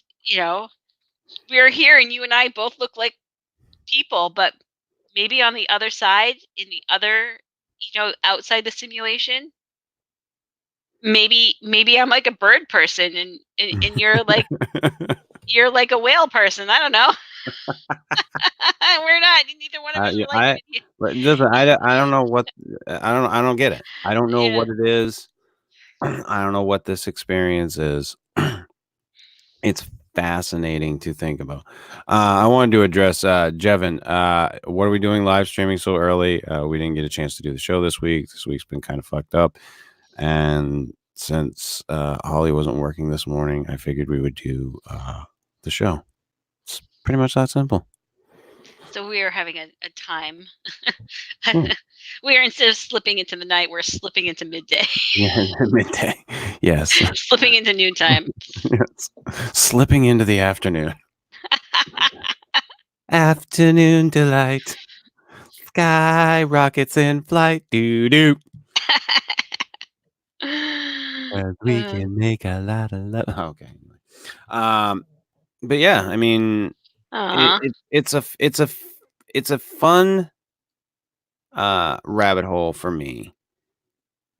we're here and you and I both look like people, but maybe on the other side, in the other, outside the simulation, maybe I'm like a bird person, and you're like a whale person. I don't know. We're not. Neither one of us Yeah, are like an idiot. but listen, I don't know what I don't get it. I don't know Yeah. what it is. I don't know what this experience is. It's fascinating to think about. I wanted to address Jevin. What are we doing live streaming so early? We didn't get a chance to do the show this week. This week's been kind of fucked up. And since Holly wasn't working this morning, I figured we would do the show. It's pretty much that simple. So we are having a time. Hmm. We are, instead of slipping into the night, we're slipping into midday. Yeah, midday. Yes. Slipping into noontime. Yes. Slipping into the afternoon. Afternoon delight. Sky rockets in flight. Doo doo. And we can make a lot of love. Okay. But yeah, I mean, Aw. it's a fun rabbit hole for me,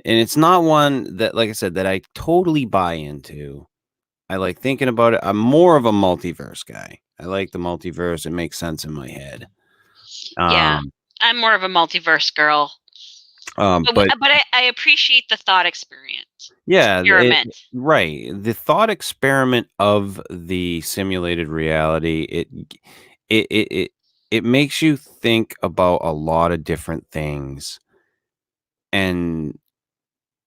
and it's not one that, like I said, that I totally buy into. I like thinking about it. I'm more of a multiverse guy. I like the multiverse. It makes sense in my head. Yeah. Um, I'm more of a multiverse girl. but But I appreciate the thought yeah, experiment. right. The thought experiment of the simulated reality, it it it it makes you think about a lot of different things, and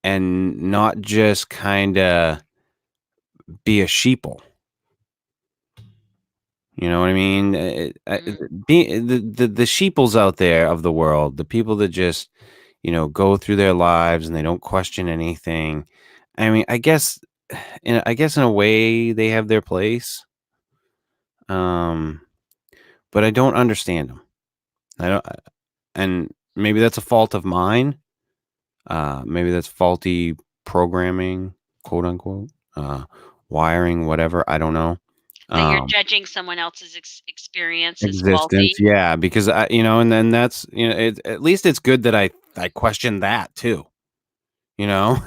not just kind of be a sheeple. You know what I mean? Mhm. Be the sheeples out there of the world, the people that just, go through their lives and they don't question anything. I mean, I guess in a way they have their place. Um, but I don't understand them. I don't, and maybe that's a fault of mine. Maybe that's faulty programming, quote unquote, wiring, whatever. I don't know. That you're Um, judging someone else's experience as Existence, faulty. yeah, because and then that's, at least it's good that I question that too, you know?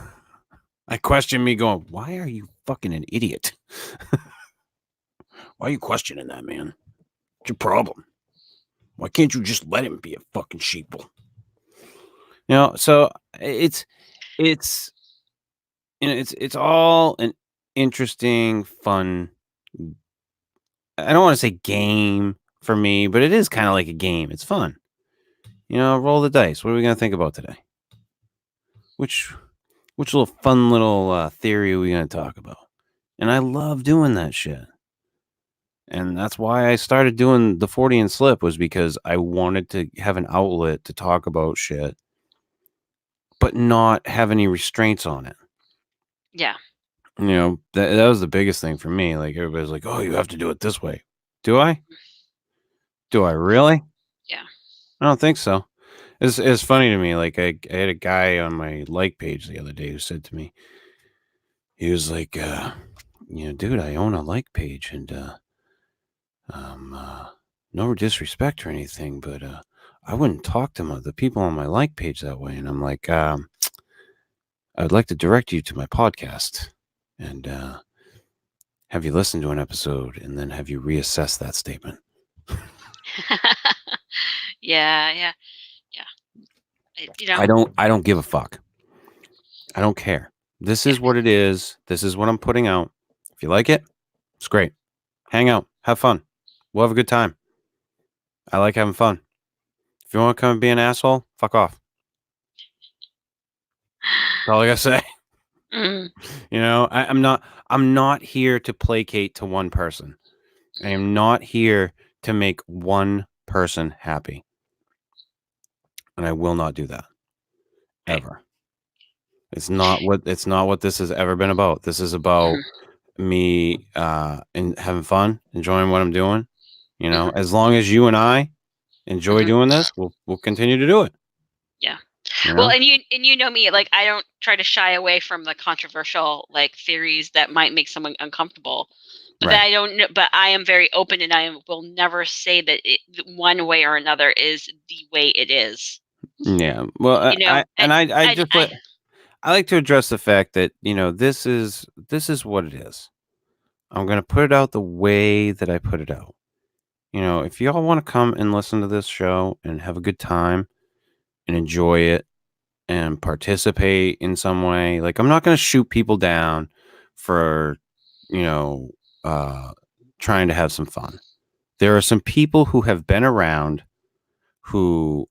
I question me going, "Why are you fucking an idiot? Why are you questioning that, man? What's your problem? Why can't you just let him be a fucking sheeple?" So it's it's all an interesting, fun, I don't wanna say game for me, but it is kinda like a game. It's fun. Roll the dice. What are we gonna think about today? Which Which little fun little theory are we going to talk about? And I love doing that shit. And that's why I started doing the Fortean Slip, was because I wanted to have an outlet to talk about shit, but not have any restraints on it. Yeah. That was the biggest thing for me. Like, everybody's like, "Oh, you have to do it this way." Do I? Do I really? Yeah. I don't think so. It's funny to me. Like, I had a guy on my like page the other day who said to me, he was like, "Dude, I own a like page, and no disrespect or anything, but I wouldn't talk to the people on my like page that way." And I'm like, "I'd like to direct you to my podcast, and have you listened to an episode, and then have you reassessed that statement?" Yeah, yeah, yeah. I don't give a fuck. I don't care. This Yeah. is what it is. This is what I'm putting out. If you like it, it's great. Hang out, have fun. We'll have a good time. I like having fun. If you want to come and be an asshole, fuck off. That's all I gotta say. Mm, You know, I'm not here to placate to one person. I am not here to make one person happy. And I will not do that. right. Ever. It's not what this has ever been about. This is about Mhm, me and having fun, enjoying what I'm doing. You know, mhm, as long as you and I enjoy mhm. doing this, we'll continue to do it. Yeah. You Well, know? and you know me, like I don't try to shy away from the controversial like theories that might make someone uncomfortable. But that Right. I don't know, but I am very open and will never say that one way or another is the way it is. Yeah. Well, You know, I I just I I like to address the fact that, you know, this is what it is. I'm going to put it out the way that I put it out. You know, if y'all want to come and listen to this show and have a good time and enjoy it and participate in some way, like I'm not going to shoot people down for, you know, uh trying to have some fun. There are some people who have been around who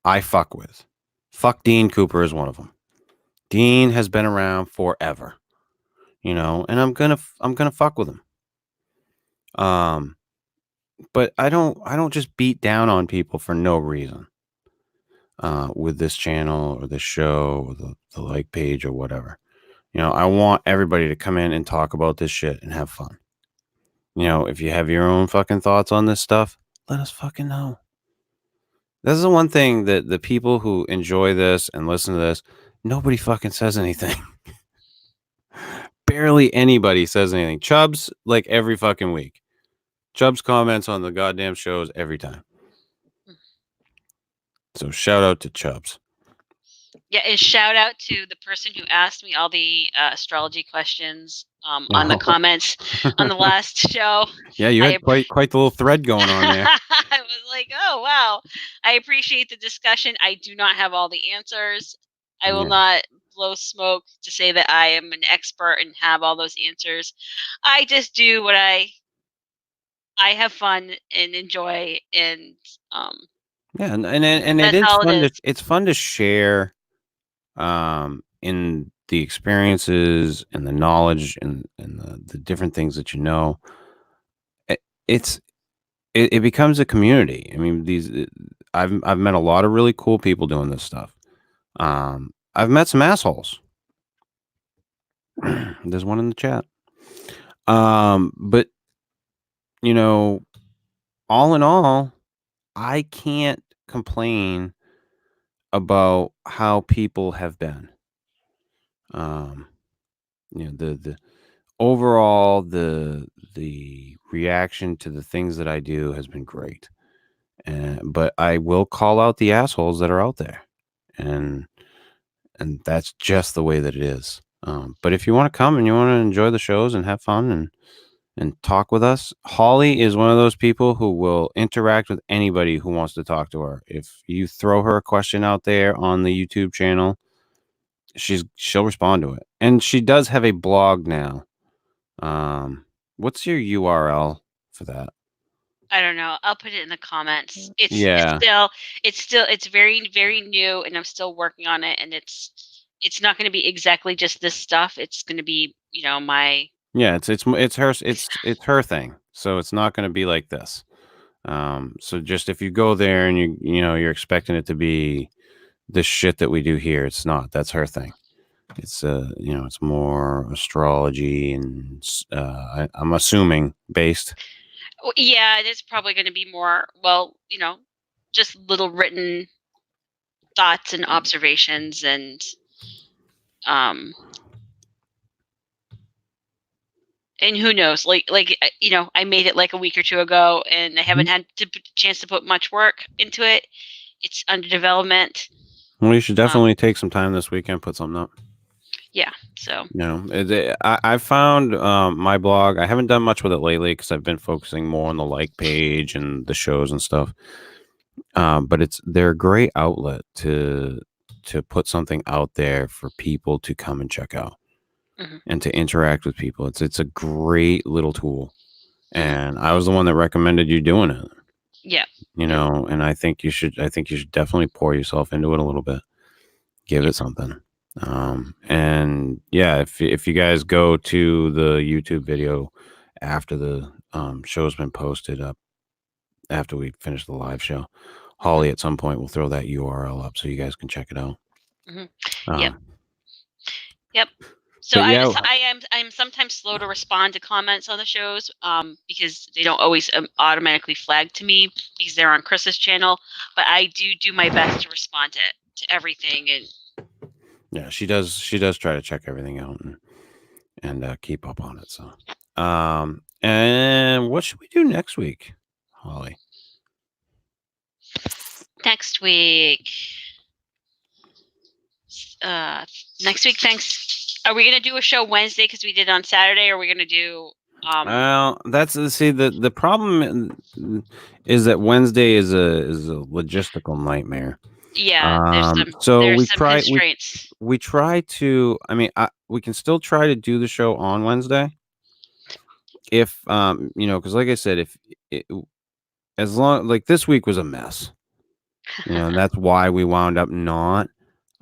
I fuck with. Fuck Dean Cooper is one of them. Dean has been around forever, you know, and I'm gonna fuck with him. Um, but I don't just beat down on people for no reason. With this channel or this show or the like page or whatever. You know, I want everybody to come in and talk about this shit and have fun. You know, if you have your own fucking thoughts on this stuff, let us fucking know. This is the one thing that the people who enjoy this and listen to this, nobody fucking says anything. Barely anybody says anything. Chubbs, like every fucking week. Chubbs comments on the goddamn shows every time. So shout out to Chubbs. Yeah, and shout out to the person who asked me all the astrology questions on the comments on the last show. Yeah, you I had quite the little thread going on there. I was like, oh wow, I appreciate the discussion. I do not have all the answers. I will Yeah. not blow smoke to say that I am an expert and have all those answers. I just do what I have fun and enjoy, and um, Yeah, and it that's is all it fun to is. share in the experiences and the knowledge and the different things that you know. It, it's it becomes a community. I mean, I've met a lot of really cool people doing this stuff. I've met some assholes. There's one in the chat. But you know, all in all, I can't complain about how people have been. Um, you know, the overall the reaction to the things that I do has been great. And but I will call out the assholes that are out there. And that's just the way that it is. But if you want to come and you want to enjoy the shows and have fun and talk with us, Holly is one of those people who will interact with anybody who wants to talk to her. If you throw her a question out there on the YouTube channel, she'll respond to it. And she does have a blog now. What's your URL for that? I don't know. I'll put it in the comments. Yeah. It's very new, and I'm still working on it. And it's not going to be exactly just this stuff. It's going to be my Yeah, it's her thing. So it's not going to be like this. So just if you go there and you know you're expecting it to be this shit that we do here, it's not. That's her thing. It's you know, it's more astrology and I'm assuming based. yeah. And it's probably going to be more just little written thoughts and observations um and who knows, I made it like a week or two ago, and I haven't had a chance to put much work into it. It's under development. Well, you should definitely take some time this weekend, put something up. Yeah, so You know, I found my blog. I haven't done much with it lately because I've been focusing more on the like page and the shows and stuff. But they're a great outlet to to put something out there for people to come and check out Mhm. and to interact with people. It's a great little tool, Mhm. and I was the one that recommended you doing it. Yeah. You Yep. know, and I think you should definitely pour yourself into it a little bit. Give it something. And yeah, if you guys go to the YouTube video after the show's been posted up, after we finish the live show, Mhm. Holly at some point will throw that URL up so you guys can check it out. Mhm. Yep. Um, Yep. So but yeah, I'm sometimes slow to respond to comments on the shows because they don't always automatically flag to me because they're on Chris's channel. But I do my best to respond to everything. And yeah, she does try to check everything out and keep up on it. So, and what should we do next week, Holly? next week, uh, next week, are we gonna do a show Wednesday because we did on Saturday? Or are we gonna do Well, that's see the problem is that Wednesday is a logistical nightmare. yeah, So there's some constraints. we try to. I mean, we can still try to do the show on Wednesday if you know, because like I said, if it, as long like this week was a mess, you know, and that's why we wound up not.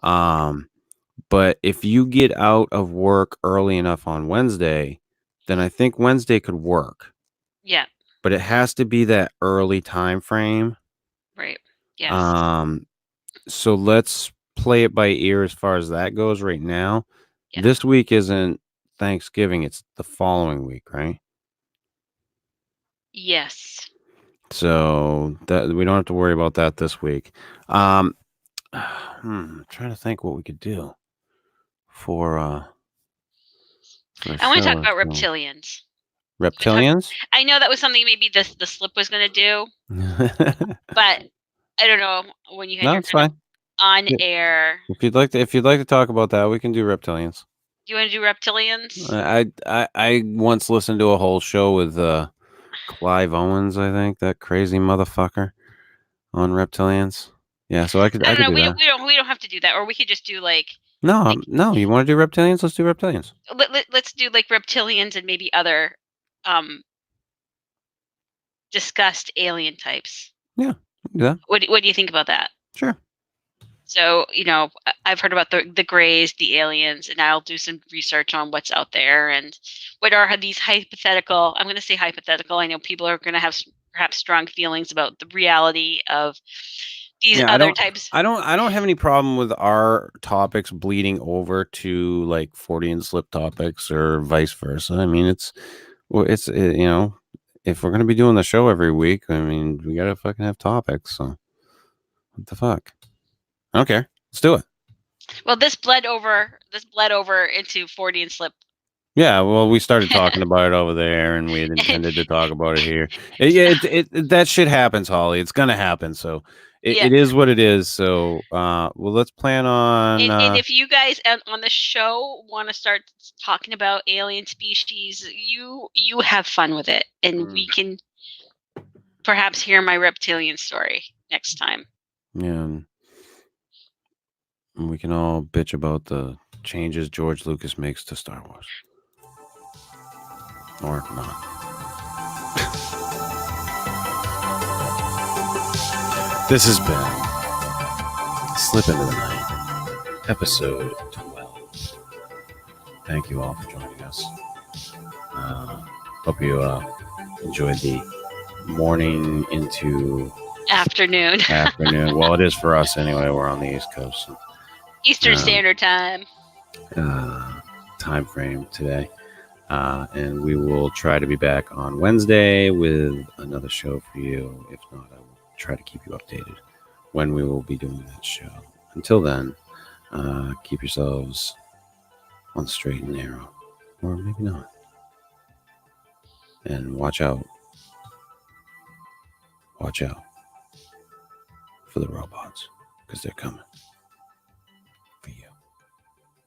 Um, but if you get out of work early enough on Wednesday, then I think Wednesday could work. Yeah. But it has to be that early time frame. Right. Yes. Um, so let's play it by ear as far as that goes right now. Yeah. This week isn't Thanksgiving, it's the following week, right? Yes. So that we don't have to worry about that this week. Trying to think what we could do for a I want to show talk or about two. reptilians. Reptilians? I know that was something maybe the slip was going to do, No, but I don't know when you had your it's kind of fine. on Yeah, air. if you'd like to talk about that, we can do reptilians. Do you want to do reptilians? I once listened to a whole show with Clive Owens, I think, that crazy motherfucker on reptilians. Yeah, so I I don't could know. do that. We don't have to do that, or we could just do No, like no, you want to do reptilians? Let's do reptilians. let's do like reptilians and maybe other um discussed alien types. Yeah, we can do that. What do you think about that? Sure. So, I've heard about the Greys, the aliens, and I'll do some research on what's out there and what are these hypothetical. I'm going to say hypothetical. I know people are going to have perhaps strong feelings about the reality of these Yeah, other types. I don't have any problem with our topics bleeding over to like Fortean Slip topics or vice versa. I mean, you know, if we're gonna be doing the show every week, I mean, we gotta fucking have topics. So what the fuck? I don't care. Let's do it. Well, this bled over. This bled over into Fortean Slip. Yeah, well, we started talking about it over there, and we had intended to talk about it here. That shit happens, Holly. It's gonna happen. So Yeah. it is what it is. So, well, let's plan on. And if you guys on the show want to start talking about alien species, you have fun with it, and we can perhaps hear my reptilian story next time. Yeah, and we can all bitch about the changes George Lucas makes to Star Wars, or not. This has been Slip into the Night, episode 12. Thank you all for joining us. Hope you enjoyed the morning into Afternoon. afternoon. Well, it is for us anyway. We're on the East Coast. So, Eastern Standard Time. Time frame today. And we will try to be back on Wednesday with another show for you. If not, I will try to keep you updated when we will be doing that show. Until then, keep yourselves on the straight and narrow, or maybe not. And watch out for the robots, because they're coming.